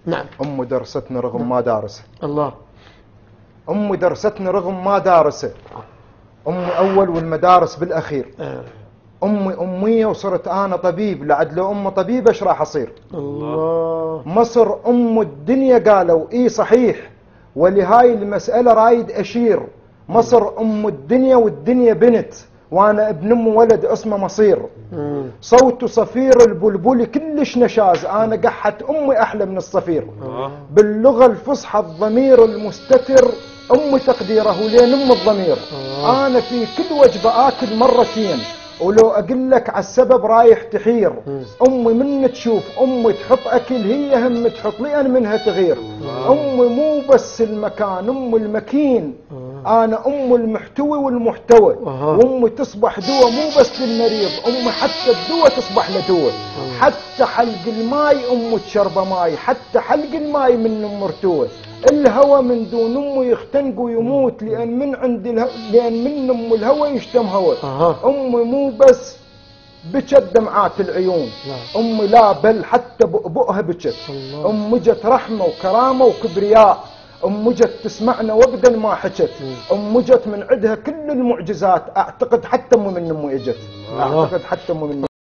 نعم. أمي درستني رغم ما دارسه. الله. أمي درستني رغم ما دارسه. أمي أول والمدارس بالأخير. أمي أمية وصرت أنا طبيب، لعد لو أمي طبيبة إيش راح أصير؟ الله. مصر أم الدنيا قالوا إيه صحيح، ولهاي المسألة رايد أشير. مصر أم الدنيا والدنيا بنت، وأنا ابن أم ولد اسمه مصير. صوت صفير البلبل كلش نشاز، أنا قحت أمي أحلى من الصفير. باللغة الفصحى الضمير المستتر، أمي تقديره لين أم الضمير. أنا في كل وجبة آكل مرتين، ولو أقول لك على السبب رايح تحير. أمي من تشوف أمي تحط أكل هي هم تحط، لأن منها تغير. أمي مو بس المكان، أمي المكين. أنا أم المحتوي والمحتوى. وأمي تصبح دواء مو بس للمريض، أمي حتى الدواء تصبح له دواء. حتى حلق الماي أمي تشربه ماي، حتى حلق الماي من أم مرتوى. الهوى من دون أمي يختنق ويموت، لأن من عند لأن من أم الهوى يشتم هوى. أمي مو بس بكت دمعات العيون، أمي لا بل حتى بؤها بكت. أمي جت رحمة وكرامة وكبرياء، أمي جت تسمعنا وابدا ما حكت. أمي جت من عندها كل المعجزات، أعتقد حتى أمي من أمي إجت، أعتقد حتى أمي من